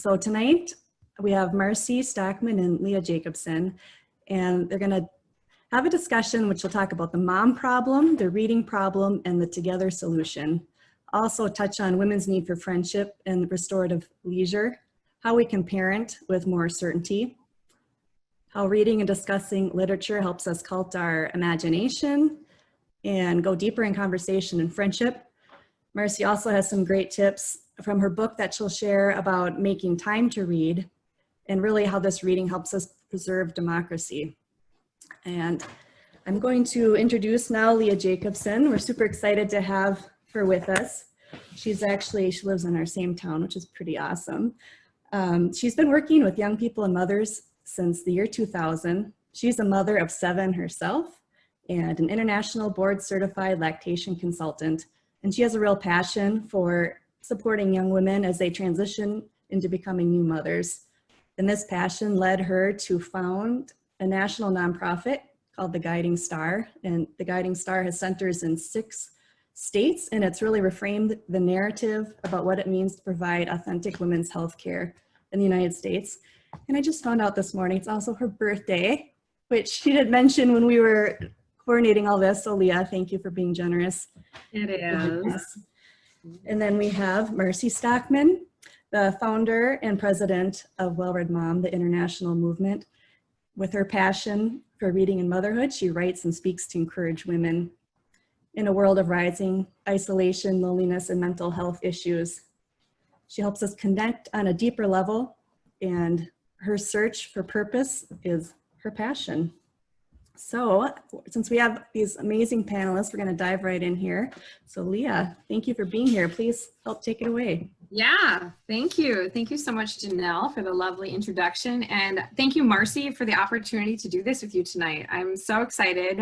So tonight we have Marcie, Stokman, and Leah Jacobson, and they're going to have a discussion which will talk about the mom problem, the reading problem, and the together solution. Also touch on women's need for friendship and restorative leisure, how we can parent with more certainty, how reading and discussing literature helps us cult our imagination and go deeper in conversation and friendship. Marcie also has some great tips from her book that she'll share about making time to read and really how this reading helps us preserve democracy. And I'm going to introduce now Leah Jacobson. We're super excited to have her with us. She lives in our same town, which is pretty awesome. She's been working with young people and mothers since the year 2000. She's a mother of 7 herself and an international board certified lactation consultant. And she has a real passion for supporting young women as they transition into becoming new mothers. And this passion led her to found a national nonprofit called the Guiding Star. And the Guiding Star has centers in 6 states, and it's really reframed the narrative about what it means to provide authentic women's health care in the United States. And I just found out this morning, it's also her birthday, which she did mention when we were coordinating all this. So Leah, thank you for being generous. It is. And then we have Marcie Stokman, the founder and president of Well-Read Mom, the international movement. With her passion for reading and motherhood, she writes and speaks to encourage women in a world of rising isolation, loneliness, and mental health issues. She helps us connect on a deeper level, and her search for purpose is her passion. So since we have these amazing panelists, we're going to dive right in here. So Leah, thank you for being here. Please help take it away. Yeah, thank you. Thank you so much, Janelle, for the lovely introduction. And thank you, Marcie, for the opportunity to do this with you tonight. I'm so excited.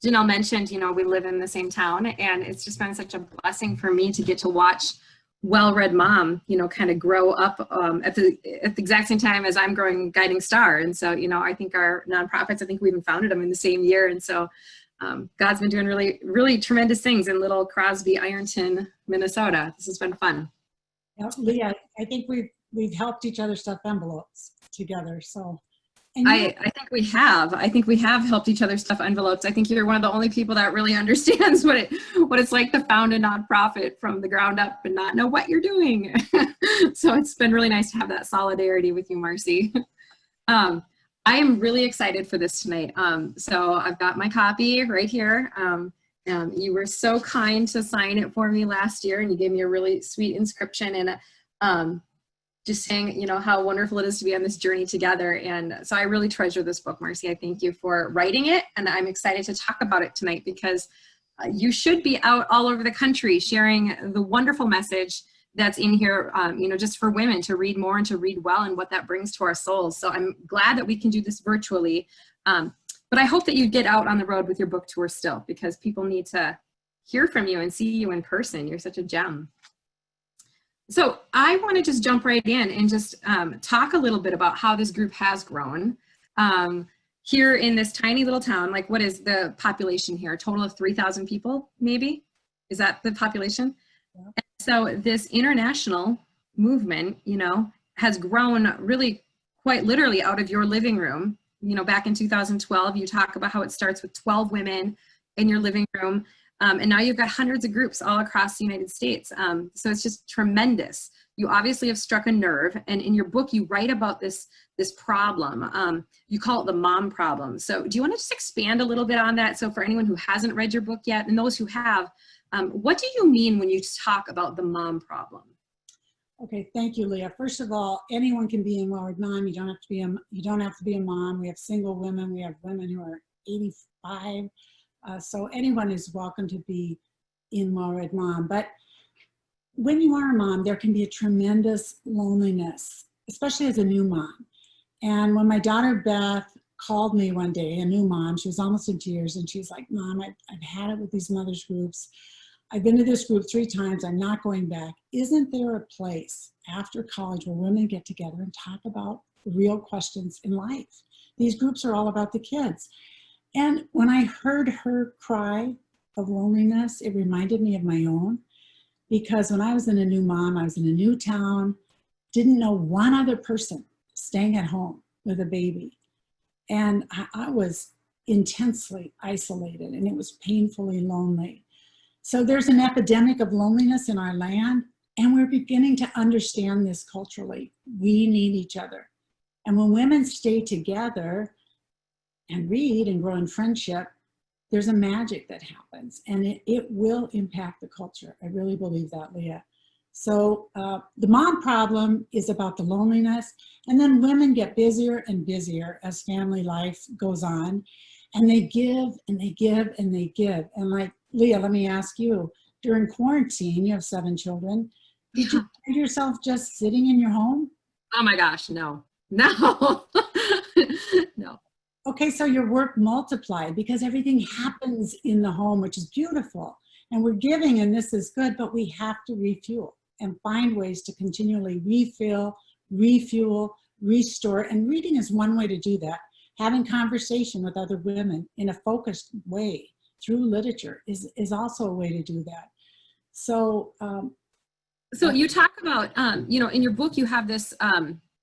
Janelle mentioned, we live in the same town, and it's just been such a blessing for me to get to watch Well-Read Mom, kind of grow up at the exact same time as I'm growing Guiding Star. And so, I think our nonprofits, I think we even founded them in the same year. And so God's been doing really, really tremendous things in little Crosby, Ironton, Minnesota. This has been fun. Leah, I think we've helped each other stuff envelopes together. So I think we have. I think we have helped each other stuff envelopes. I think you're one of the only people that really understands what it's like to found a nonprofit from the ground up and not know what you're doing. So it's been really nice to have that solidarity with you, Marcie. I am really excited for this tonight. So I've got my copy right here. You were so kind to sign it for me last year, and you gave me a really sweet inscription and just saying, how wonderful it is to be on this journey together. And so I really treasure this book, Marcie. I thank you for writing it, and I'm excited to talk about it tonight because you should be out all over the country sharing the wonderful message that's in here, just for women to read more and to read well and what that brings to our souls. So I'm glad that we can do this virtually. But I hope that you get out on the road with your book tour still, because people need to hear from you and see you in person. You're such a gem. So I want to just jump right in and just talk a little bit about how this group has grown. Here in this tiny little town, like what is the population here? A total of 3,000 people, maybe? Is that the population? Yeah. And so this international movement, has grown really quite literally out of your living room. Back in 2012, you talk about how it starts with 12 women in your living room. And now you've got hundreds of groups all across the United States. So it's just tremendous. You obviously have struck a nerve, and in your book, you write about this problem. You call it the mom problem. So do you want to just expand a little bit on that? So for anyone who hasn't read your book yet, and those who have, what do you mean when you talk about the mom problem? Okay, thank you, Leah. First of all, anyone can be a Well-Read Mom. You don't have to be a mom. We have single women. We have women who are 85. So anyone is welcome to be in Well-Read Mom. But when you are a mom, there can be a tremendous loneliness, especially as a new mom. And when my daughter Beth called me one day, a new mom, she was almost in tears, and she's like, Mom, I've had it with these mothers groups. I've been to this group 3 times. I'm not going back. Isn't there a place after college where women get together and talk about real questions in life? These groups are all about the kids. And when I heard her cry of loneliness, it reminded me of my own, because when I was a new mom, I was in a new town, didn't know one other person staying at home with a baby. And I was intensely isolated, and it was painfully lonely. So there's an epidemic of loneliness in our land, and we're beginning to understand this culturally. We need each other. And when women stay together and read and grow in friendship, there's a magic that happens, and it will impact the culture. I really believe that, Leah. So the mom problem is about the loneliness, and then women get busier and busier as family life goes on, and they give and they give and they give. And like, Leah, let me ask you, during quarantine, you have 7 children, did you find yourself just sitting in your home? Oh my gosh, no. No. No. Okay, so your work multiplied because everything happens in the home, which is beautiful. And we're giving, and this is good, but we have to refuel and find ways to continually refill, refuel, restore. And reading is one way to do that. Having conversation with other women in a focused way through literature is also a way to do that. So, so you talk about, you know, in your book, you have this,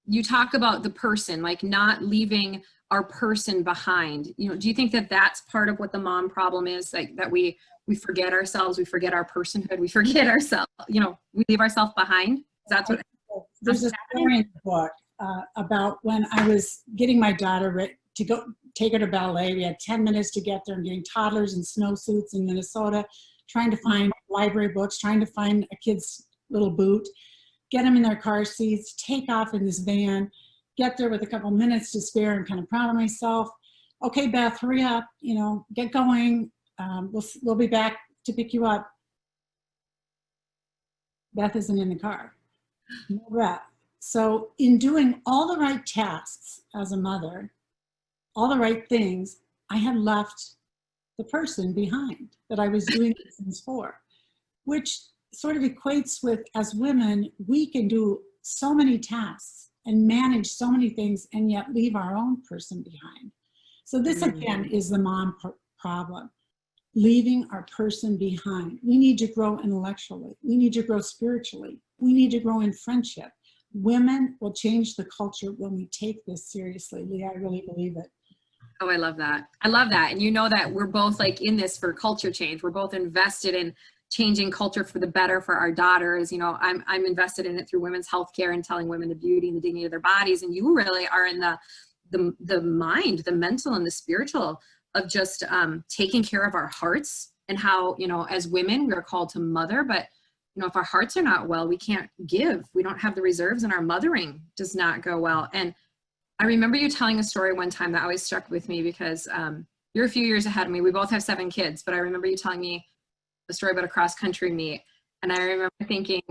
you talk about the person, like not leaving our person behind. You know, do you think that that's part of what the mom problem is? Like that we forget ourselves, we forget our personhood, we forget ourselves, you know, we leave ourselves behind? That's what. There's a story in the book about when I was getting my daughter to go take her to ballet. We had 10 minutes to get there, and getting toddlers in snowsuits in Minnesota, trying to find library books, trying to find a kid's little boot, get them in their car seats, take off in this van, get there with a couple minutes to spare and kind of proud of myself. Okay, Beth, hurry up, you know, get going. We'll be back to pick you up. Beth isn't in the car. No Beth. So in doing all the right tasks as a mother, all the right things, I had left the person behind that I was doing things for, which sort of equates with, as women, we can do so many tasks and manage so many things and yet leave our own person behind. So this again is the mom problem, leaving our person behind. We need to grow intellectually. We need to grow spiritually. We need to grow in friendship. Women will change the culture when we take this seriously. Leah, I really believe it. Oh, I love that. I love that. And you know that we're both like in this for culture change. We're both invested in changing culture for the better for our daughters. You know, I'm invested in it through women's healthcare and telling women the beauty and the dignity of their bodies. And you really are in the mind, the mental and the spiritual of just taking care of our hearts, and how, you know, as women, we're called to mother, but you know, if our hearts are not well, we can't give. We don't have the reserves, and our mothering does not go well. And I remember you telling a story one time that always stuck with me because you're a few years ahead of me. We both have 7 kids, but I remember you telling me a story about a cross-country meet. And I remember thinking,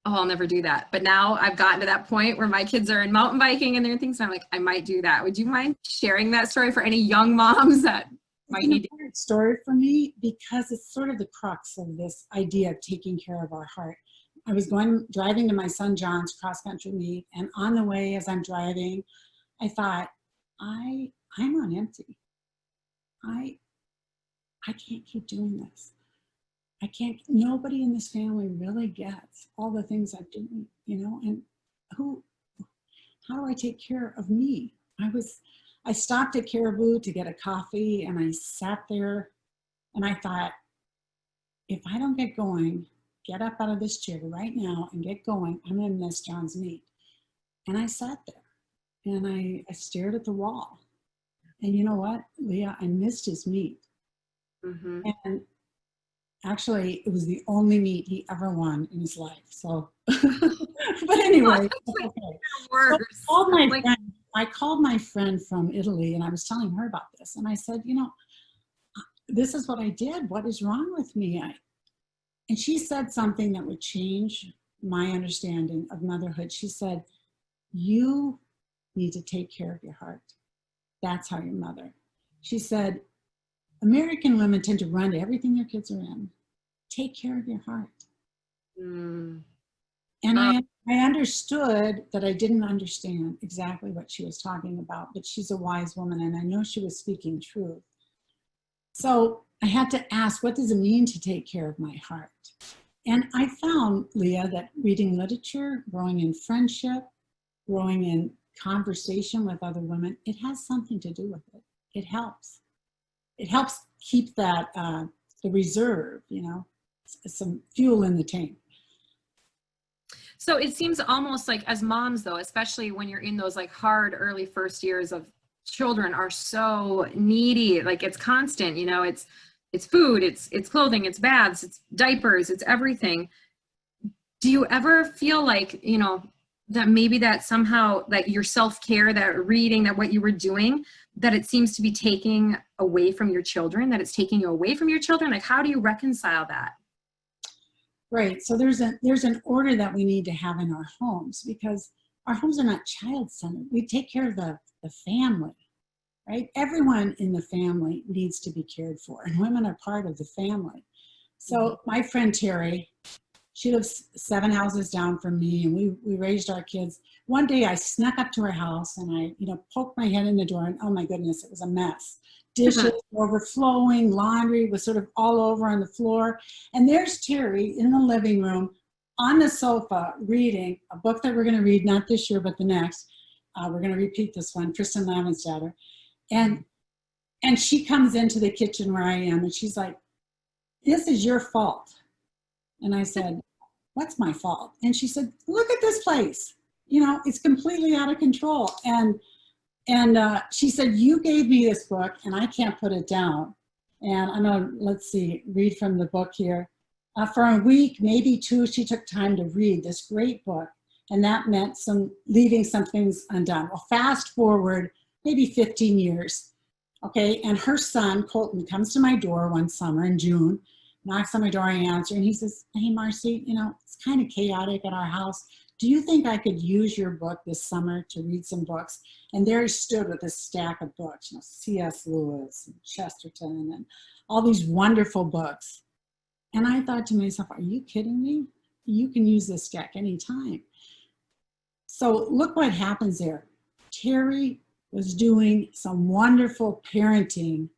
oh, I'll never do that. But now I've gotten to that point where my kids are in mountain biking and they're things, and I'm like, I might do that. Would you mind sharing that story for any young moms that might need to? It's an important story for me because it's sort of the crux of this idea of taking care of our heart. I was driving to my son John's cross-country meet, and on the way as I'm driving, I thought, I'm on empty. I can't keep doing this. I can't, nobody in this family really gets all the things I'm doing, you know, and how do I take care of me? I stopped at Caribou to get a coffee, and I sat there and I thought, if I don't get going, get up out of this chair right now and get going, I'm gonna miss John's meet. And I sat there and I stared at the wall. And you know what, Leah, I missed his meet. Mm-hmm. And actually, it was the only meet he ever won in his life. So, but anyway, okay. So I called my friend from Italy, and I was telling her about this. And I said, you know, this is what I did. What is wrong with me? And she said something that would change my understanding of motherhood. She said, you need to take care of your heart. That's how you mother. She said, American women tend to run to everything their kids are in. Take care of your heart. And I understood that I didn't understand exactly what she was talking about, but she's a wise woman, and I know she was speaking truth. So I had to ask, what does it mean to take care of my heart? And I found, Leah, that reading literature, growing in friendship, growing in conversation with other women, it has something to do with it. It helps. It helps keep that, the reserve, some fuel in the tank. So it seems almost like as moms though, especially when you're in those like hard early first years of children are so needy, like it's constant, it's food, it's clothing, it's baths, it's diapers, it's everything. Do you ever feel like, that maybe that somehow like your self-care, that reading, that what you were doing, that it seems to be taking away from your children, that it's taking you away from your children? Like, how do you reconcile that? Right. So there's an order that we need to have in our homes, because our homes are not child-centered. We take care of the family, right? Everyone in the family needs to be cared for, and women are part of the family. So my friend Terry, she lives 7 houses down from me, and we raised our kids. One day I snuck up to her house and I, poked my head in the door, and oh my goodness, it was a mess. Dishes overflowing, laundry was sort of all over on the floor. And there's Terry in the living room on the sofa reading a book that we're going to read, not this year, but the next. We're going to repeat this one, Kristen Lamon's daughter. And she comes into the kitchen where I am, and she's like, "This is your fault." And I said, "What's my fault?" And she said, "Look at this place. It's completely out of control." And she said, "You gave me this book and I can't put it down." And I'm going to, let's see, read from the book here. For a week, maybe 2, she took time to read this great book. And that meant leaving some things undone. Well, fast forward maybe 15 years. Okay. And her son, Colton, comes to my door one summer in June, knocks on my door, I answer, and he says, "Hey, Marcie, it's kind of chaotic at our house. Do you think I could use your book this summer to read some books?" And there he stood with a stack of books, C.S. Lewis and Chesterton and all these wonderful books. And I thought to myself, are you kidding me? You can use this stack anytime. So look what happens there. Terry was doing some wonderful parenting,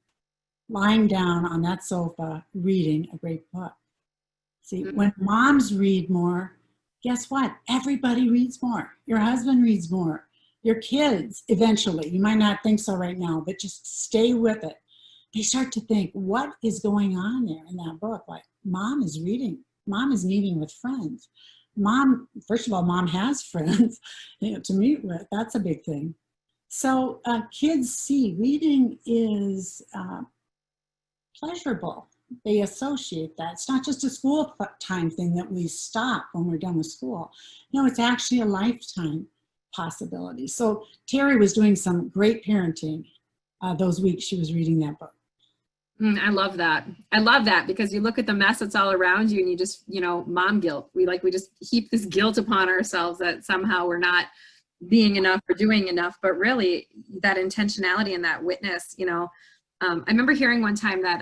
lying down on that sofa, reading a great book. See, when moms read more, guess what? Everybody reads more. Your husband reads more. Your kids, eventually, you might not think so right now, but just stay with it. They start to think, what is going on there in that book? Like, mom is reading. Mom is meeting with friends. Mom, first of all, mom has friends to meet with. That's a big thing. So kids see reading is pleasurable. They associate that. It's not just a school time thing that we stop when we're done with school. No, it's actually a lifetime possibility. So Terry was doing some great parenting those weeks she was reading that book. I love that. I love that, because you look at the mess that's all around you and you just, mom guilt. We just heap this guilt upon ourselves that somehow we're not being enough or doing enough, but really that intentionality and that witness, I remember hearing one time that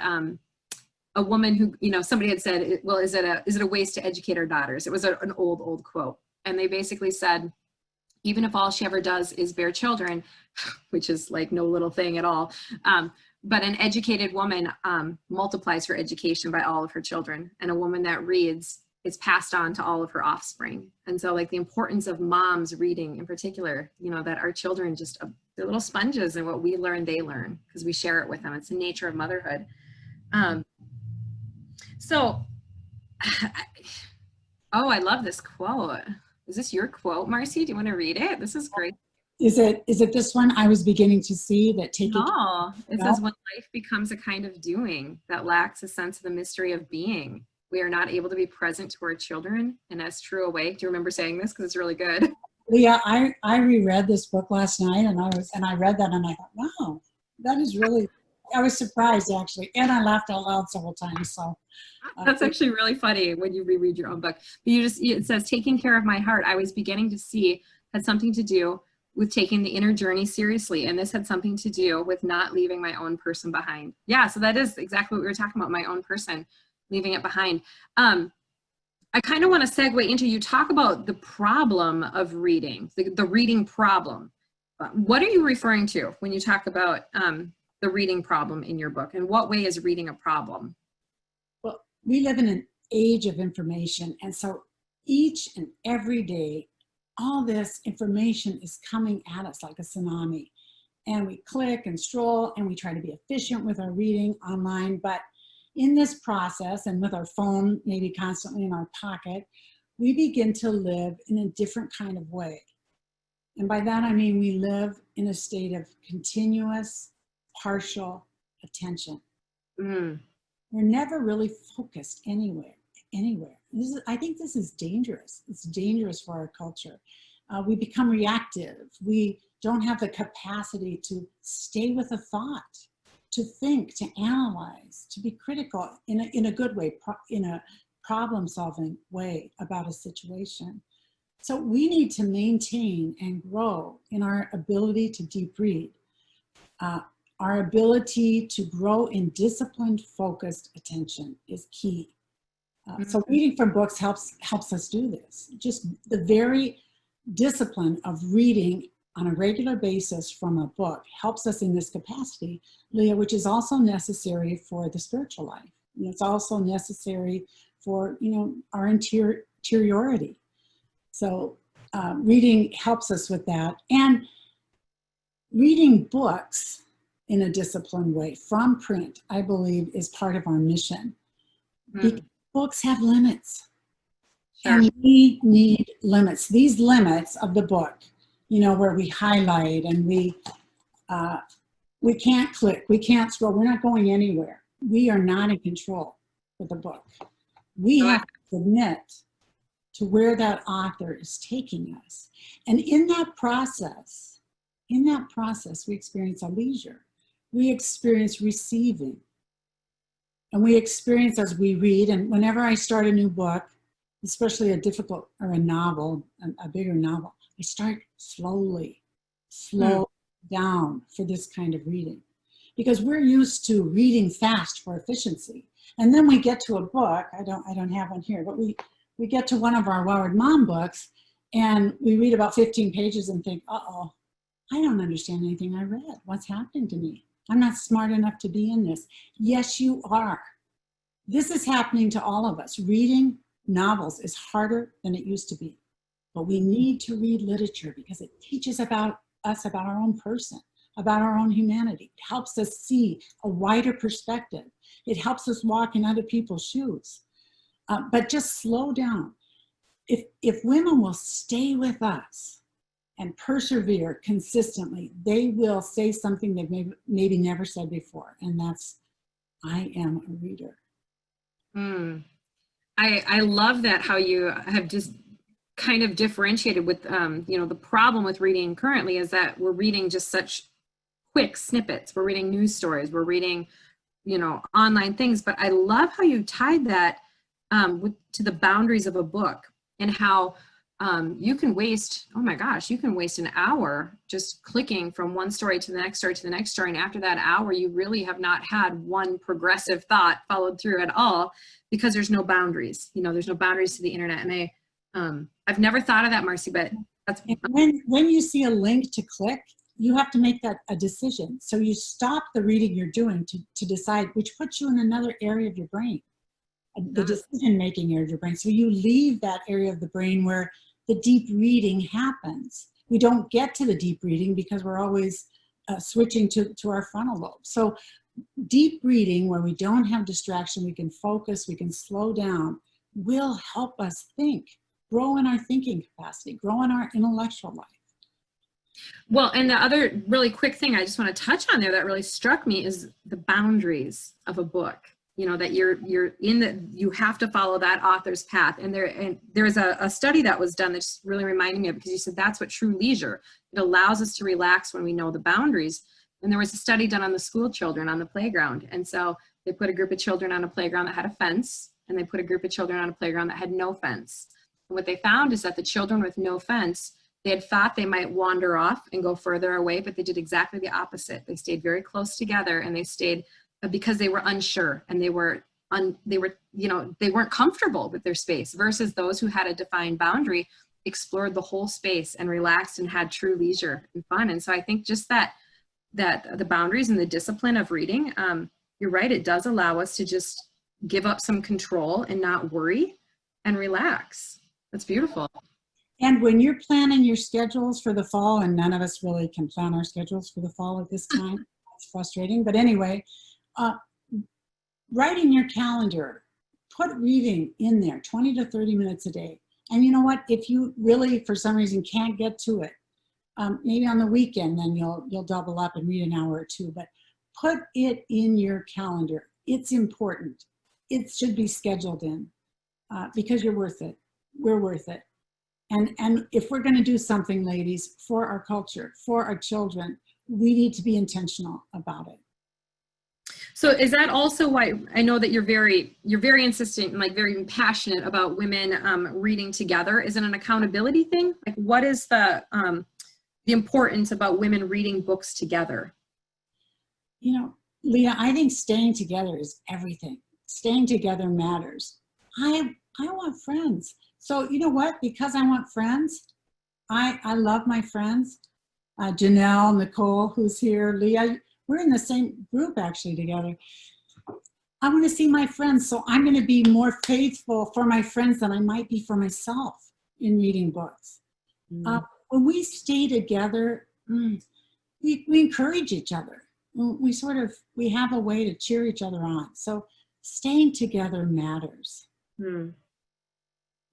a woman who, somebody had said, well, is it a waste to educate our daughters? It was an old quote. And they basically said, even if all she ever does is bear children, which is like no little thing at all, but an educated woman multiplies her education by all of her children. And a woman that reads is passed on to all of her offspring. And so like the importance of moms reading in particular, that our children just, they're little sponges, and what we learn, they learn, because we share it with them. It's the nature of motherhood. So, I love this quote. Is this your quote, Marcie? Do you want to read it? This is great. Is it this one I was beginning to see that take it? No, it says, when life becomes a kind of doing that lacks a sense of the mystery of being, we are not able to be present to our children in as true a way. Do you remember saying this? Because it's really good. Leah, I reread this book last night, and I read that and I thought, wow, that is really, I was surprised actually, and I laughed out loud several times. So that's actually really funny when you reread your own book. But it says, taking care of my heart, I was beginning to see had something to do with taking the inner journey seriously. And this had something to do with not leaving my own person behind. Yeah, so that is exactly what we were talking about, my own person, leaving it behind. I kind of want to segue into, you talk about the problem of reading, the reading problem. What are you referring to when you talk about the reading problem in your book? And what way is reading a problem? Well, we live in an age of information. And so each and every day, all this information is coming at us like a tsunami. And we click and stroll and we try to be efficient with our reading online. But in this process, and with our phone maybe constantly in our pocket, we begin to live in a different kind of way. And by that, I mean we live in a state of continuous, partial attention. Mm. We're never really focused anywhere. I think this is dangerous. It's dangerous for our culture. We become reactive. We don't have the capacity to stay with a thought, to think, to analyze, to be critical in a good way, in a problem-solving way about a situation. So we need to maintain and grow in our ability to deep read, our ability to grow in disciplined, focused attention is key. So reading from books helps us do this. Just the very discipline of reading on a regular basis from a book helps us in this capacity, Leah, which is also necessary for the spiritual life. And it's also necessary for, our interiority. So reading helps us with that. And reading books in a disciplined way from print, I believe, is part of our mission. Because books have limits. Sure. And we need limits. These limits of the book, where we highlight and we can't click, we can't scroll, we're not going anywhere. We are not in control with the book. We have to submit to where that author is taking us. And in that process, we experience a leisure. We experience receiving. And we experience as we read, and whenever I start a new book, especially a difficult or a novel, a bigger novel, I start slow down for this kind of reading. Because we're used to reading fast for efficiency. And then we get to a book, I don't have one here, but we get to one of our Wired Mom books and we read about 15 pages and think, uh-oh, I don't understand anything I read. What's happening to me? I'm not smart enough to be in this. Yes, you are. This is happening to all of us. Reading novels is harder than it used to be. But we need to read literature because it teaches about us, about our own person, about our own humanity. It helps us see a wider perspective. It helps us walk in other people's shoes. But just slow down. If women will stay with us and persevere consistently, they will say something they've maybe never said before, and that's, I am a reader. I love that, how you have just kind of differentiated with, the problem with reading currently is that we're reading just such quick snippets. We're reading news stories. We're reading, online things. But I love how you tied that to the boundaries of a book, and how you can waste, you can waste an hour just clicking from one story to the next story to the next story. And after that hour, you really have not had one progressive thought followed through at all, because there's no boundaries. There's no boundaries to the internet. And I've never thought of that, Marcie, but that's... When you see a link to click, you have to make that a decision. So you stop the reading you're doing to decide, which puts you in another area of your brain, the decision-making area of your brain. So you leave that area of the brain where the deep reading happens. We don't get to the deep reading because we're always switching to our frontal lobe. So deep reading, where we don't have distraction, we can focus, we can slow down, will help us think, grow in our thinking capacity, grow in our intellectual life. Well, and the other really quick thing I just want to touch on there that really struck me is the boundaries of a book. That you have to follow that author's path. And there's a study that was done that's really reminding me of, because you said that's what true leisure, it allows us to relax when we know the boundaries. And there was a study done on the school children on the playground. And so they put a group of children on a playground that had a fence, and they put a group of children on a playground that had no fence. And what they found is that the children with no fence, they had thought they might wander off and go further away, but they did exactly the opposite. They stayed very close together, and they stayed because they were unsure, and they weren't comfortable with their space, versus those who had a defined boundary explored the whole space and relaxed and had true leisure and fun. And so I think just that the boundaries and the discipline of reading, you're right, it does allow us to just give up some control and not worry and relax. That's beautiful. And when you're planning your schedules for the fall, and none of us really can plan our schedules for the fall at this time, it's frustrating. But anyway, write in your calendar, put reading in there, 20 to 30 minutes a day. And you know what? If you really, for some reason, can't get to it, maybe on the weekend, then you'll double up and read an hour or two. But put it in your calendar. It's important. It should be scheduled in because you're worth it. We're worth it. And if we're going to do something, ladies, for our culture, for our children, we need to be intentional about it. So is that also why I know that you're very insistent and like very passionate about women reading together? Is it an accountability thing? Like, what is the importance about women reading books together? You know, Leah, I think staying together is everything. Staying together matters. I want friends. So you know what? Because I want friends, I love my friends. Janelle, Nicole, who's here, Leah, we're in the same group actually together. I want to see my friends, so I'm going to be more faithful for my friends than I might be for myself in reading books. When we stay together, we encourage each other. We have a way to cheer each other on. So staying together matters.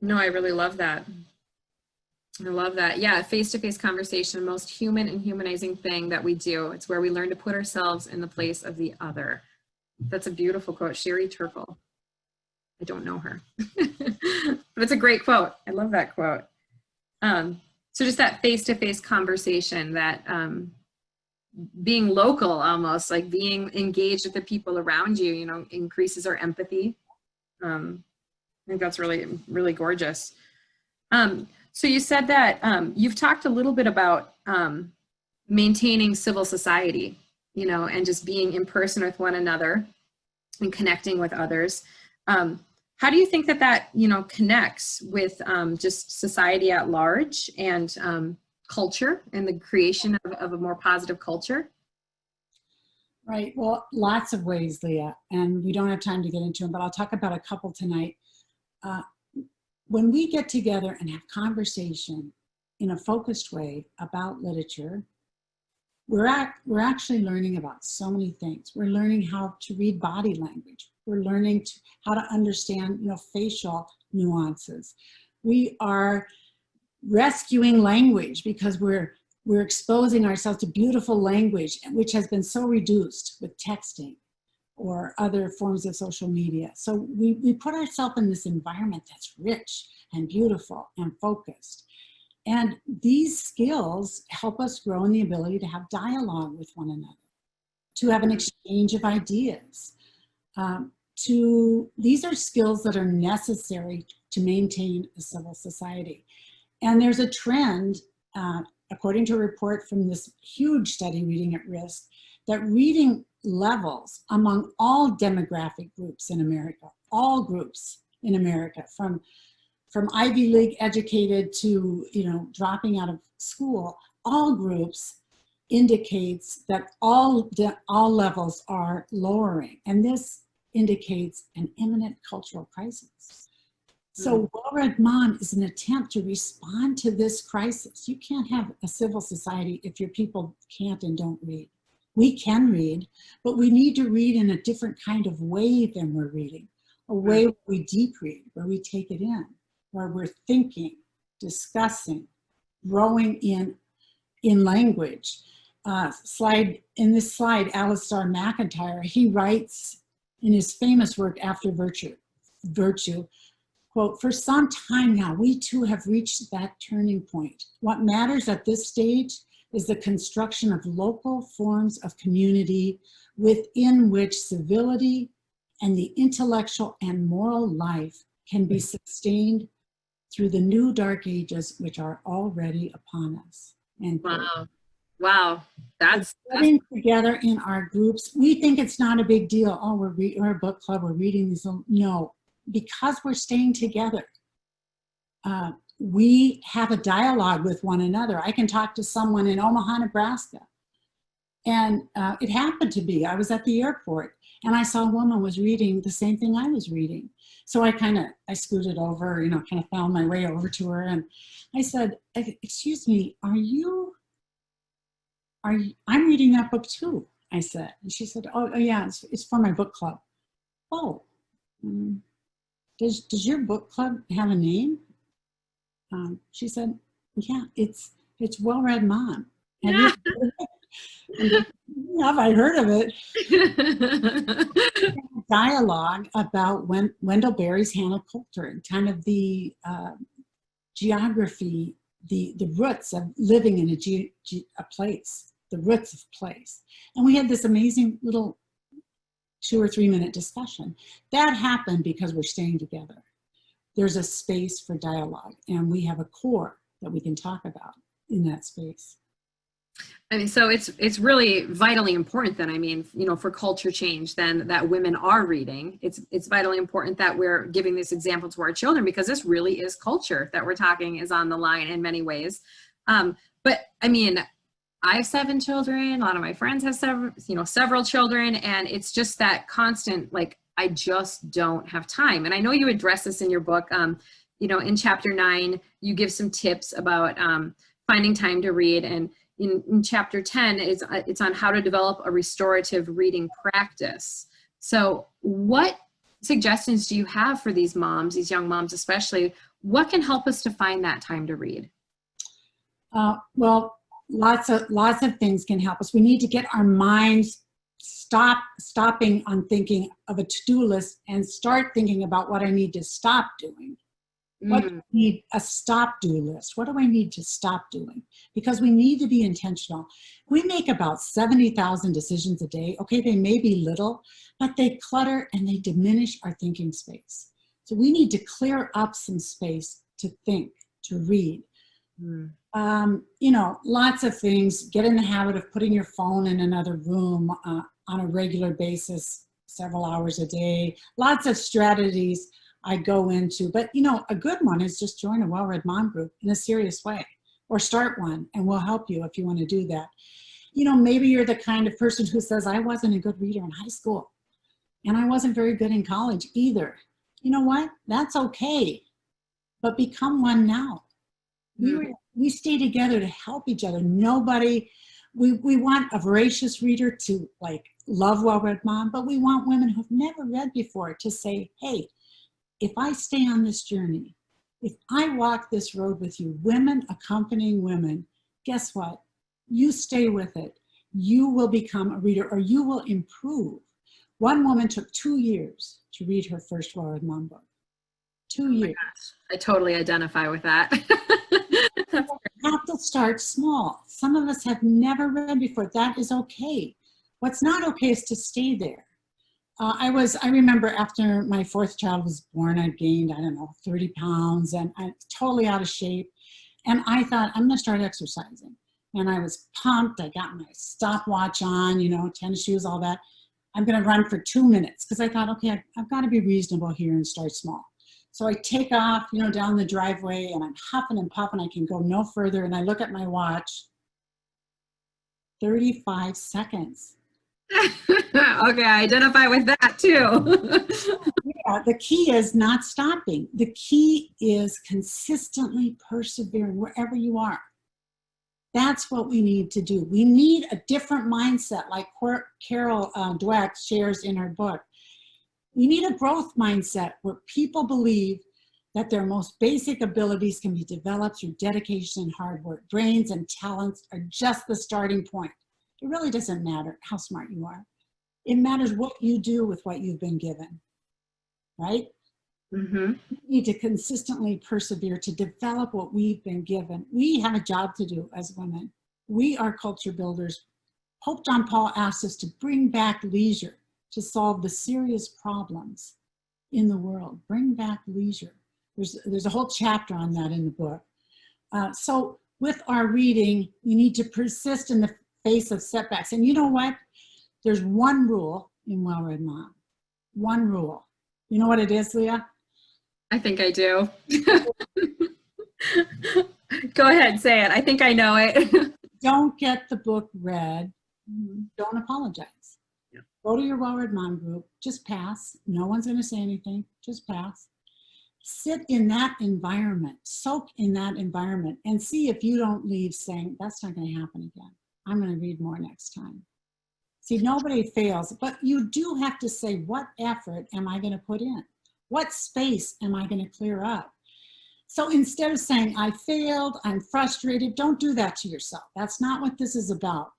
No, I really love that. I love that. Yeah, face-to-face conversation, most human and humanizing thing that we do. It's where we learn to put ourselves in the place of the other. That's a beautiful quote. Sherry Turkle. I don't know her, but it's a great quote. I love that quote. So just that face-to-face conversation, that being local, almost like being engaged with the people around you, you know, increases our empathy. I think that's really, really gorgeous. So you said that you've talked a little bit about maintaining civil society, you know, and just being in person with one another and connecting with others. How do you think that, you know, connects with just society at large and culture and the creation of a more positive culture? Right. Well, lots of ways, Leah, and we don't have time to get into them, but I'll talk about a couple tonight. When we get together and have conversation in a focused way about literature, we're actually learning about so many things. We're learning how to read body language. We're learning how to understand, you know, facial nuances. We are rescuing language because we're exposing ourselves to beautiful language, which has been so reduced with texting or other forms of social media. So we put ourselves in this environment that's rich and beautiful and focused. And these skills help us grow in the ability to have dialogue with one another, to have an exchange of ideas. These are skills that are necessary to maintain a civil society. And there's a trend, according to a report from this huge study, Reading at Risk, that reading levels among all demographic groups in America, all groups in America, from Ivy League educated to, you know, dropping out of school, all groups indicates that all levels are lowering. And this indicates an imminent cultural crisis. So Well-Read Mom is an attempt to respond to this crisis. You can't have a civil society if your people can't and don't read. We can read, but we need to read in a different kind of way than we're reading, a way where we deep read, where we take it in, where we're thinking, discussing, growing in language. In this slide, Alistair McIntyre, he writes in his famous work, After Virtue, quote, "For some time now, we too have reached that turning point. What matters at this stage is the construction of local forms of community within which civility and the intellectual and moral life can be sustained through the new dark ages which are already upon us." And wow, that's getting together in our groups. We think it's not a big deal. Oh, we're a book club, we're reading these. No, because we're staying together. We have a dialogue with one another. I can talk to someone in Omaha, Nebraska, And it happened to be, I was at the airport and I saw a woman was reading the same thing I was reading. So I scooted over, kind of found my way over to her and I said, excuse me, I'm reading that book too, I said. And she said, oh yeah, it's for my book club. Oh, does your book club have a name? She said, yeah, it's Well-Read Mom. Have you heard of it? Have I heard of it? Dialogue about Wendell Berry's Hannah Coulter and kind of the geography, the roots of living in a place, the roots of place. And we had this amazing little 2 or 3 minute discussion. That happened because we're staying together. There's a space for dialogue and we have a core that we can talk about in that space. I mean, so it's really vitally important then, for culture change then that women are reading. It's vitally important that we're giving this example to our children because this really is culture that we're talking is on the line in many ways. But I mean, I have 7 children. A lot of my friends have several children, and it's just that constant, like, I just don't have time. And I know you address this in your book. In chapter 9, you give some tips about finding time to read, and in chapter 10, it's on how to develop a restorative reading practice. So what suggestions do you have for these moms, these young moms especially? What can help us to find that time to read? Well, lots of things can help us. We need to get our minds stopping on thinking of a to-do list and start thinking about what I need to stop doing. What do we need? A stop-do list. What do I need to stop doing? Because we need to be intentional. We make about 70,000 decisions a day. Okay, they may be little, but they clutter and they diminish our thinking space. So we need to clear up some space to think, to read. Lots of things. Get in the habit of putting your phone in another room on a regular basis, several hours a day. Lots of strategies I go into, but a good one is just join a Well-Read Mom group in a serious way, or start one, and we'll help you if you want to do that. Maybe you're the kind of person who says, I wasn't a good reader in high school, and I wasn't very good in college either. You know what? That's okay, but become one now. We stay together to help each other. We want a voracious reader to love Well-Read Mom, but we want women who've never read before to say, hey, if I stay on this journey, if I walk this road with you, women accompanying women, guess what? You stay with it. You will become a reader, or you will improve. One woman took 2 years to read her first Well-Read Mom book. 2 years. I totally identify with that. You have to start small. Some of us have never read before. That is okay. What's not okay is to stay there. I remember after my 4th child was born, I gained, 30 pounds, and I'm totally out of shape. And I thought, I'm going to start exercising. And I was pumped. I got my stopwatch on, tennis shoes, all that. I'm going to run for 2 minutes because I thought, okay, I've got to be reasonable here and start small. So I take off, down the driveway, and I'm huffing and puffing. I can go no further. And I look at my watch, 35 seconds. Okay, I identify with that too. Yeah, the key is not stopping. The key is consistently persevering wherever you are. That's what we need to do. We need a different mindset, like Carol Dweck shares in her book. We need a growth mindset where people believe that their most basic abilities can be developed through dedication and hard work. Brains and talents are just the starting point. It really doesn't matter how smart you are. It matters what you do with what you've been given, right? You need to consistently persevere to develop what we've been given. We have a job to do as women. We are culture builders. Pope John Paul asked us to bring back leisure to solve the serious problems in the world. Bring back leisure. There's a whole chapter on that in the book. So with our reading, you need to persist in the face of setbacks. And you know what? There's one rule in Well-Read Mom. One rule. You know what it is, Leah? I think I do. Go ahead, say it. I think I know it. Don't get the book read Don't apologize. Yeah. Go to your well-read mom group, just pass. No one's going to say anything, just pass. Sit in that environment, soak in that environment, and see if you don't leave saying, that's not going to happen again. I'm going to read more next time. See, nobody fails, but you do have to say, what effort am I going to put in? What space am I going to clear up? So instead of saying, I failed, I'm frustrated, don't do that to yourself. That's not what this is about.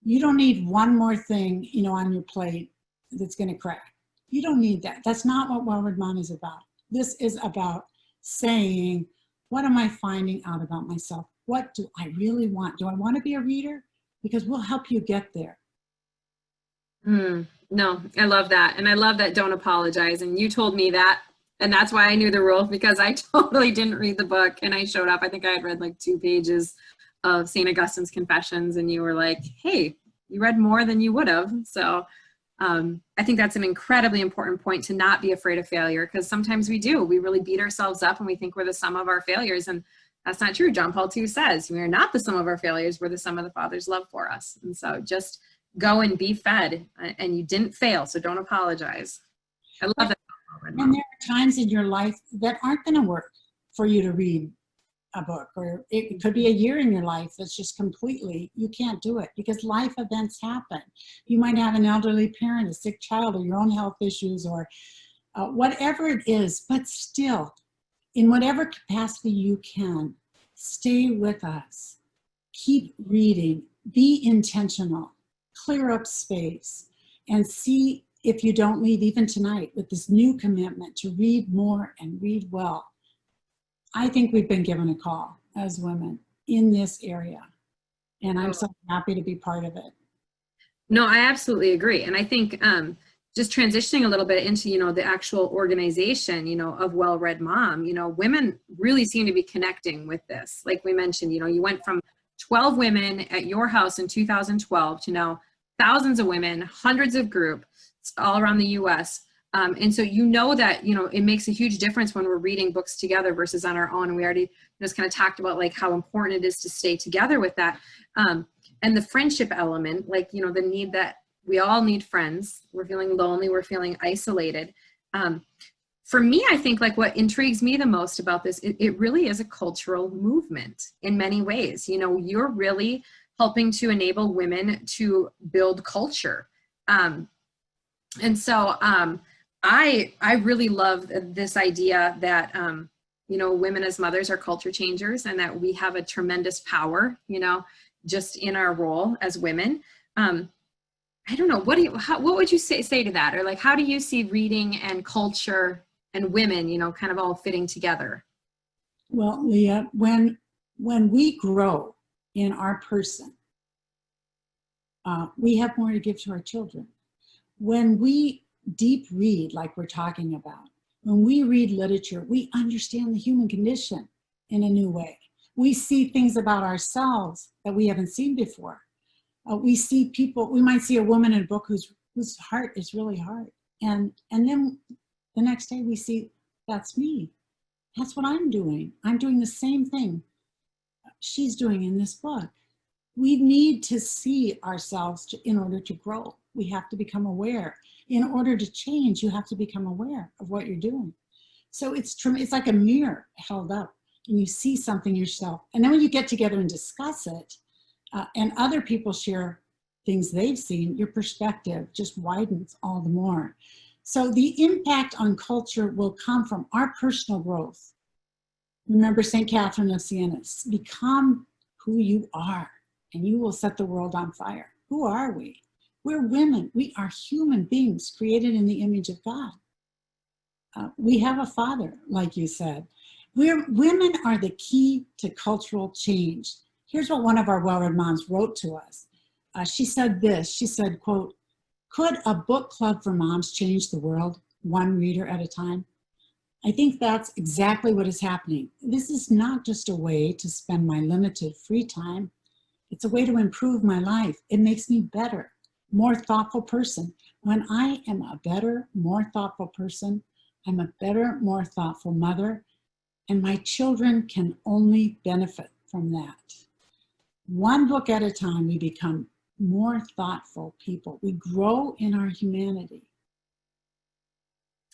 You don't need one more thing, on your plate that's going to crack. You don't need that. That's not what Well-Read Mom is about. This is about saying, what am I finding out about myself? What do I really want? Do I want to be a reader? Because we'll help you get there. No, I love that. And I love that don't apologize. And you told me that. And that's why I knew the rule, because I totally didn't read the book. And I showed up, I think I had read like 2 pages of St. Augustine's Confessions. And you were like, hey, you read more than you would have. So I think that's an incredibly important point, to not be afraid of failure, because sometimes we do. We really beat ourselves up and we think we're the sum of our failures. And that's not true. John Paul II says we are not the sum of our failures. We're the sum of the Father's love for us. And so just go and be fed, and you didn't fail. So don't apologize. I love that. And there are times in your life that aren't going to work for you to read a book, or it could be a year in your life that's just completely, you can't do it because life events happen. You might have an elderly parent, a sick child, or your own health issues, or whatever it is, but still, in whatever capacity you can, stay with us. Keep reading, be intentional, clear up space, and see if you don't leave even tonight with this new commitment to read more and read well. I think we've been given a call as women in this area, and I'm so happy to be part of it. No, I absolutely agree. And I think just transitioning a little bit into, the actual organization, of Well-Read Mom, women really seem to be connecting with this. Like we mentioned, you went from 12 women at your house in 2012 to now thousands of women, hundreds of groups all around the US. And so that, it makes a huge difference when we're reading books together versus on our own. And we already just kind of talked about like how important it is to stay together with that. And the friendship element, like, the need that we all need friends. We're feeling lonely, we're feeling isolated. For me, I think like what intrigues me the most about this, it really is a cultural movement in many ways. You're really helping to enable women to build culture. And so I really love this idea that, women as mothers are culture changers, and that we have a tremendous power, just in our role as women. I don't know, what would you say to that? Or like, how do you see reading and culture and women, kind of all fitting together? Well, Leah, when we grow in our person, we have more to give to our children. When we deep read, like we're talking about, when we read literature, we understand the human condition in a new way. We see things about ourselves that we haven't seen before. We see people, we might see a woman in a book whose heart is really hard. And then the next day we see, that's me. That's what I'm doing. I'm doing the same thing she's doing in this book. We need to see ourselves in order to grow. We have to become aware. In order to change, you have to become aware of what you're doing. So it's like a mirror held up, and you see something yourself. And then when you get together and discuss it, and other people share things they've seen, your perspective just widens all the more. So the impact on culture will come from our personal growth. Remember St. Catherine of Siena, become who you are, and you will set the world on fire. Who are we? We're women. We are human beings created in the image of God. We have a father, like you said. Women are the key to cultural change. Here's what one of our Well-Read Moms wrote to us. She said this, she said, quote, "Could a book club for moms change the world, one reader at a time?" I think that's exactly what is happening. This is not just a way to spend my limited free time. It's a way to improve my life. It makes me better, more thoughtful person. When I am a better, more thoughtful person, I'm a better, more thoughtful mother, and my children can only benefit from that. One book at a time, we become more thoughtful people. We grow in our humanity.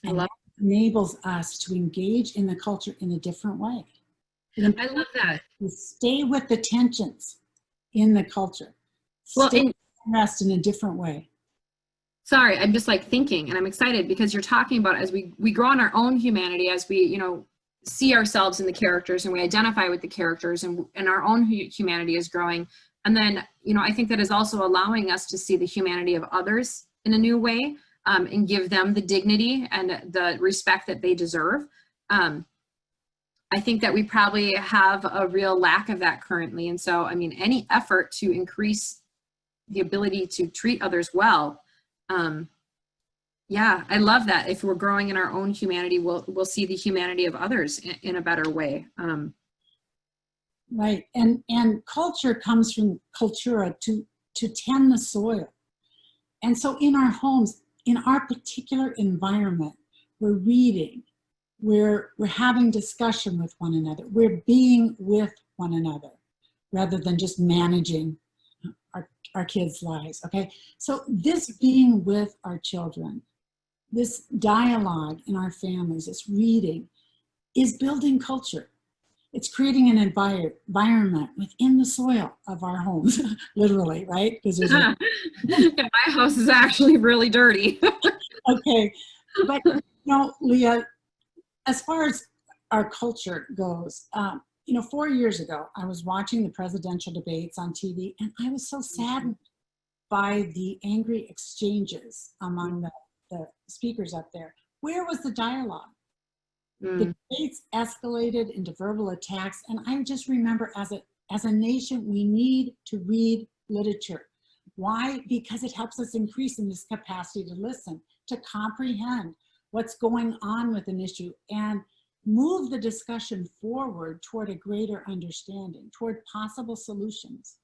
I And love, that enables us to engage in the culture in a different way. I love that. We stay with the tensions in the culture. Well, Stay and with the rest in a different way. sorry, I'm just like thinking, and I'm excited because you're talking about as we grow in our own humanity, as we, you know, see ourselves in the characters and we identify with the characters, and our own humanity is growing. And then, you know, I think that is also allowing us to see the humanity of others in a new way, and give them the dignity and the respect that they deserve. I think that we probably have a real lack of that currently. And so, I mean, any effort to increase the ability to treat others well, yeah, I love that. If we're growing in our own humanity, we'll see the humanity of others in a better way. Right. And culture comes from cultura, to tend the soil. And so in our homes, in our particular environment, we're reading, we're having discussion with one another, we're being with one another rather than just managing our kids' lives. Okay. So this being with our children, this dialogue in our families, this reading, is building culture. It's creating an environment within the soil of our homes, literally, right? Because there's My house is actually really dirty. okay, but you know, Leah, as far as our culture goes, you know, 4 years ago, I was watching the presidential debates on TV, and I was so saddened by the angry exchanges among the speakers up there. Where was the dialogue? The debates escalated into verbal attacks, and I just remember as a nation, we need to read literature. Why? Because it helps us increase in this capacity to listen, to comprehend what's going on with an issue, and move the discussion forward toward a greater understanding, toward possible solutions.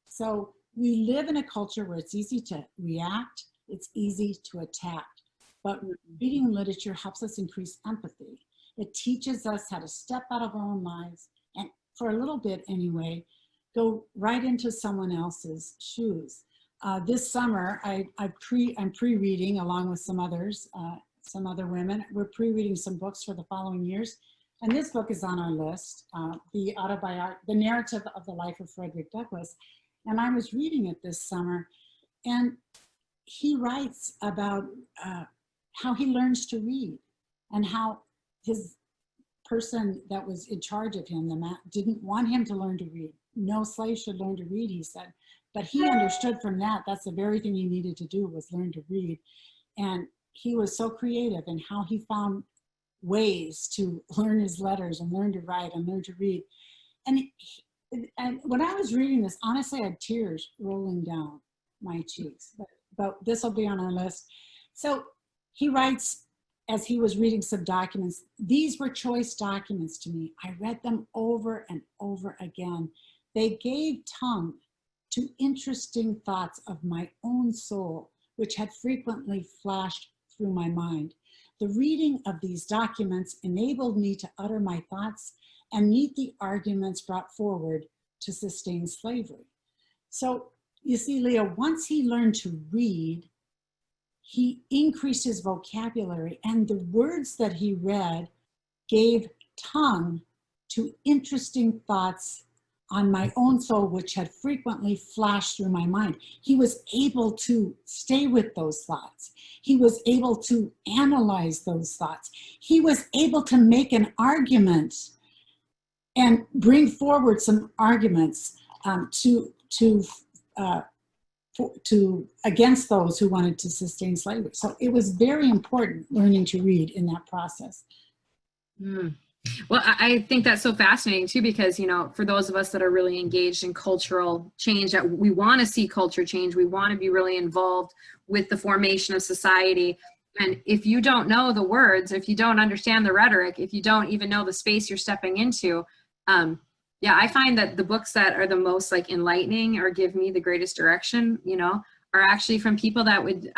So we live in a culture where it's easy to react, it's easy to attack, but reading literature helps us increase empathy. It teaches us how to step out of our own lives and, for a little bit anyway, go right into someone else's shoes. This summer, I'm pre-reading along with some others, some other women. We're pre-reading some books for the following years, and this book is on our list, the narrative of the life of Frederick Douglass. And I was reading it this summer, and he writes about how he learns to read and how his person that was in charge of him, didn't want him to learn to read. No slave should learn to read, he said. But he understood from that, that's the very thing he needed to do, was learn to read. And he was so creative in how he found ways to learn his letters and learn to write and learn to read. And when I was reading this, honestly, I had tears rolling down my cheeks. But this will be on our list. So he writes, as he was reading some documents, these were choice documents to me. I read them over and over again. They gave tongue to interesting thoughts of my own soul, which had frequently flashed through my mind. The reading of these documents enabled me to utter my thoughts and meet the arguments brought forward to sustain slavery. So you see, Leah, once he learned to read, he increased his vocabulary, and the words that he read gave tongue to interesting thoughts on my own soul, which had frequently flashed through my mind. He was able to stay with those thoughts. He was able to analyze those thoughts. He was able to make an argument and bring forward some arguments against those who wanted to sustain slavery. So it was very important learning to read in that process. Well, I think that's so fascinating too, because, you know, for those of us that are really engaged in cultural change, that we want to see culture change, we want to be really involved with the formation of society. And if you don't know the words, if you don't understand the rhetoric, if you don't even know the space you're stepping into, yeah, I find that the books that are the most like enlightening or give me the greatest direction, you know, are actually from people that would,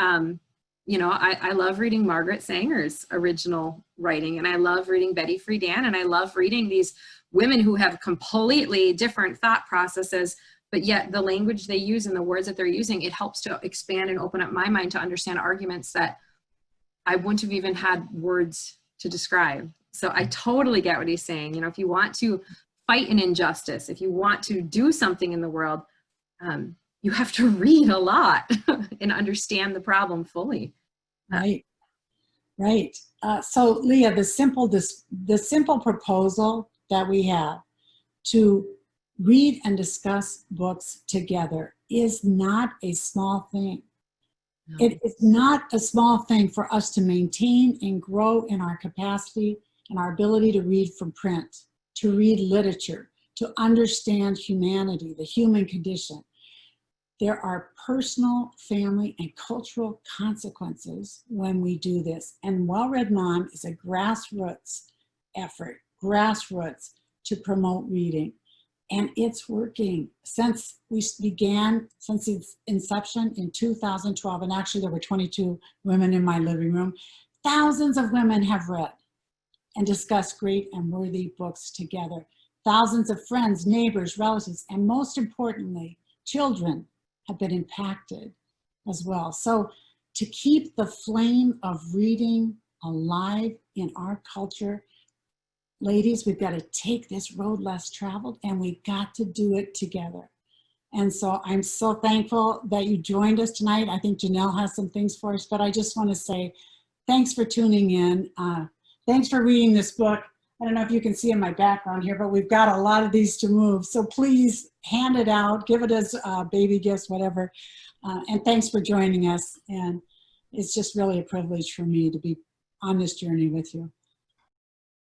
you know, I love reading Margaret Sanger's original writing, and I love reading Betty Friedan, and I love reading these women who have completely different thought processes, but yet the language they use and the words that they're using, it helps to expand and open up my mind to understand arguments that I wouldn't have even had words to describe. So I totally get what he's saying. You know, if you want to fight an injustice, if you want to do something in the world, you have to read a lot and understand the problem fully. Right, right. So Leah, the simple proposal that we have to read and discuss books together is not a small thing. No. It is not a small thing for us to maintain and grow in our capacity and our ability to read from print, to read literature, to understand humanity, the human condition. There are personal, family, and cultural consequences when we do this. And Well-Read Mom is a grassroots effort, grassroots, to promote reading. And it's working. Since we began, since its inception in 2012, and actually there were 22 women in my living room, thousands of women have read and discussed great and worthy books together. Thousands of friends, neighbors, relatives, and most importantly, children have been impacted as well. So to keep the flame of reading alive in our culture, ladies, we've got to take this road less traveled and we've got to do it together. And so I'm so thankful that you joined us tonight. I think Janelle has some things for us, but I just want to say thanks for tuning in. Thanks for reading this book. I don't know if you can see in my background here, but we've got a lot of these to move. So please hand it out, give it as baby gifts, whatever. And thanks for joining us. And it's just really a privilege for me to be on this journey with you.